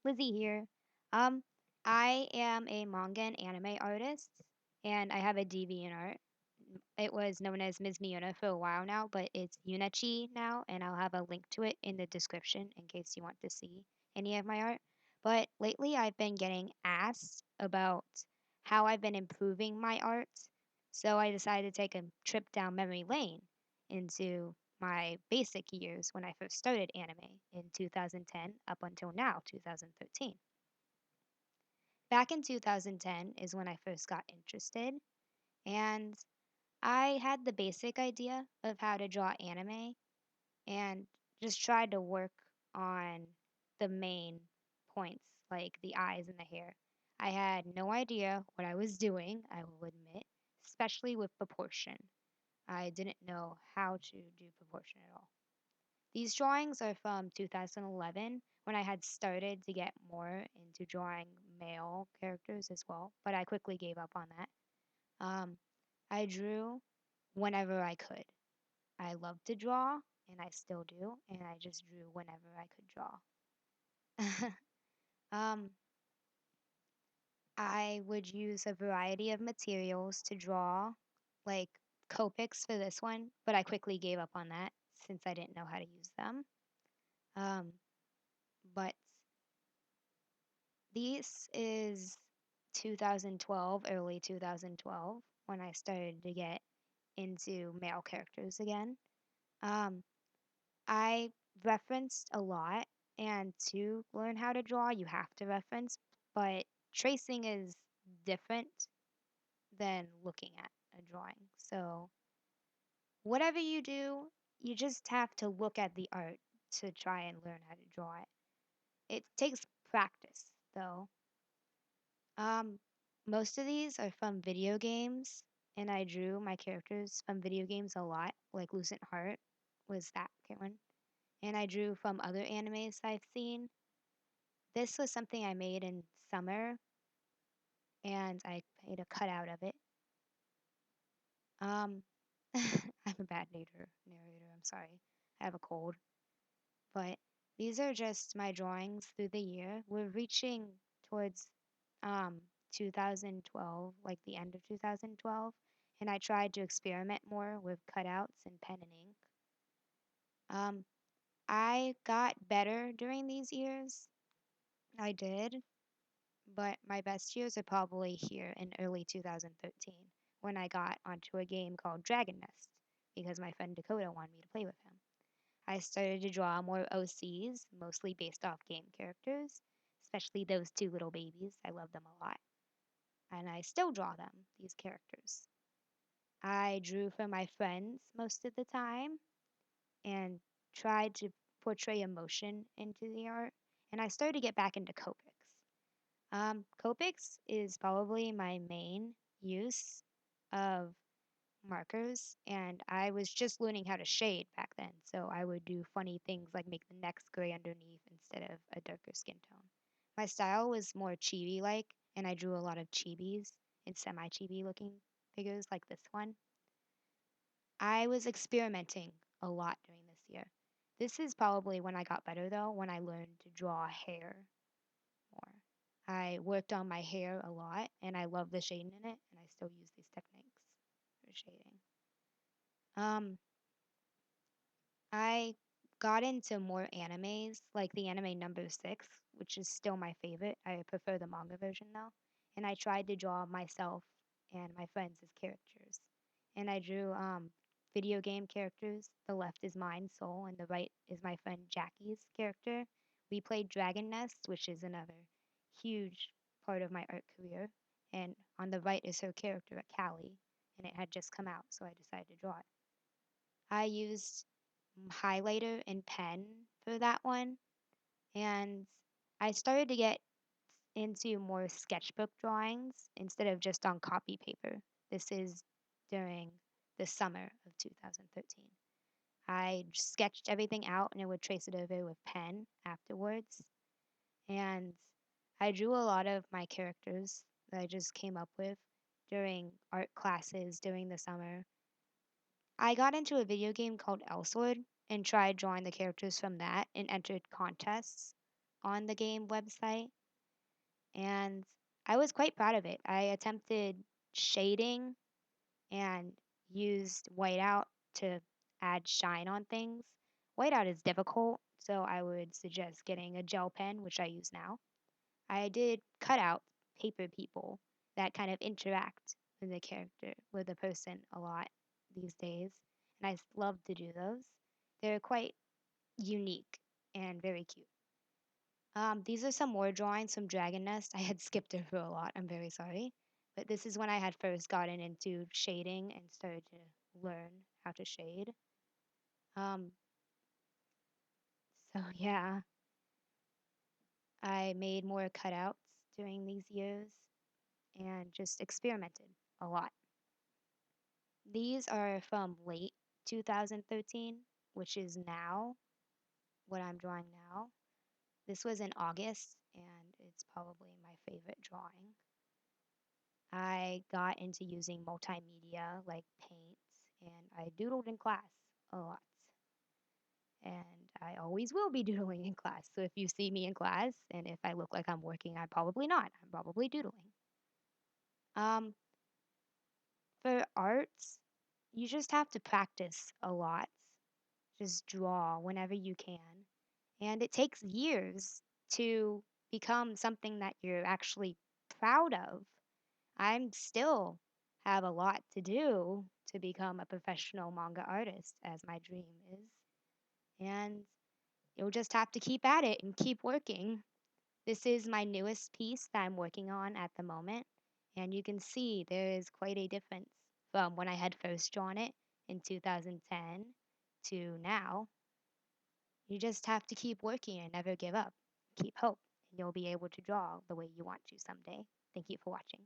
Lizzie here. Um, I am a manga and anime artist, and I have a Deviantart. It was known as Ms. Miona for a while now, but it's Yunachi now, and I'll have a link to it in the description in case you want to see any of my art. But lately, I've been getting asked about how I've been improving my art, so I decided to take a trip down memory lane into my basic years when I first started anime in 2010 up until now, 2013. Back in 2010 is when I first got interested, and I had the basic idea of how to draw anime and just tried to work on the main points, like the eyes and the hair. I had no idea what I was doing, I will admit, especially with proportion. I didn't know how to do proportion at all. These drawings are from 2011 when I had started to get more into drawing male characters as well, but I quickly gave up on that. Um, I drew whenever I could. I love to draw, and I still do, and I just drew whenever I could draw. um, I would use a variety of materials to draw, like Copics for this one, but I quickly gave up on that since I didn't know how to use them. Um, but this is 2012, early 2012, when I started to get into male characters again. Um, I referenced a lot, and to learn how to draw, you have to reference, but tracing is different than looking at a drawing. So, whatever you do, you just have to look at the art to try and learn how to draw it. It takes practice, though. Um, most of these are from video games, and I drew my characters from video games a lot, like Lucent Heart was that one. And I drew from other animes I've seen. This was something I made in summer, and I made a cutout of it. Um, I'm a bad narrator. I'm sorry. I have a cold. But these are just my drawings through the year. We're reaching towards 2012, like the end of 2012, and I tried to experiment more with cutouts and pen and ink. Um, I got better during these years. I did, but my best years are probably here in early 2013 when I got onto a game called Dragon Nest because my friend Dakota wanted me to play with him. I started to draw more OCs, mostly based off game characters, especially those two little babies. I love them a lot. And I still draw them, these characters. I drew for my friends most of the time and tried to portray emotion into the art. And I started to get back into Copics. Copics is probably my main use of markers, and I was just learning how to shade back then, so I would do funny things like make the next gray underneath instead of a darker skin tone. My style was more chibi like, and I drew a lot of chibis and semi chibi looking figures like this one. I was experimenting a lot during this year. This is probably when I got better though, when I learned to draw hair more. I worked on my hair a lot, and I love the shading in it, and I still use these techniques for shading. Um, I got into more animes, like the anime number six, which is still my favorite. I prefer the manga version though. And I tried to draw myself and my friends as characters. And I drew video game characters. The left is mine, Soul, and the right is my friend Jackie's character. We played Dragon Nest, which is another huge part of my art career. And on the right is her character, Callie, and it had just come out, so I decided to draw it. I used highlighter and pen for that one, and I started to get into more sketchbook drawings instead of just on copy paper. This is during the summer of 2013. I sketched everything out and I would trace it over with pen afterwards. And I drew a lot of my characters that I just came up with during art classes during the summer. I got into a video game called Elsword and tried drawing the characters from that and entered contests on the game website, and I was quite proud of it. I attempted shading and used whiteout to add shine on things. Whiteout is difficult, so I would suggest getting a gel pen, which I use now. I did cut out paper people that kind of interact with the character, with the person a lot these days, and love to do those. They're quite unique and very cute. These are some more drawings from Dragon Nest. I had skipped over a lot. I'm very sorry. But this is when I had first gotten into shading and started to learn how to shade. Um, so yeah, I made more cutouts during these years and just experimented a lot. These are from late 2013, which is now what I'm drawing now. This was in August, and it's probably my favorite drawing. I got into using multimedia like paints, and I doodled in class a lot. And I always will be doodling in class. So if you see me in class and if I look like I'm working, I'm probably not. I'm probably doodling. Um, for arts, you just have to practice a lot. Just draw whenever you can. And it takes years to become something that you're actually proud of. I'm still have a lot to do to become a professional manga artist, as my dream is. And you'll just have to keep at it and keep working. This is my newest piece that I'm working on at the moment. And you can see there is quite a difference from when I had first drawn it in 2010 to now. You just have to keep working and never give up. Keep hope, and you'll be able to draw the way you want to someday. Thank you for watching.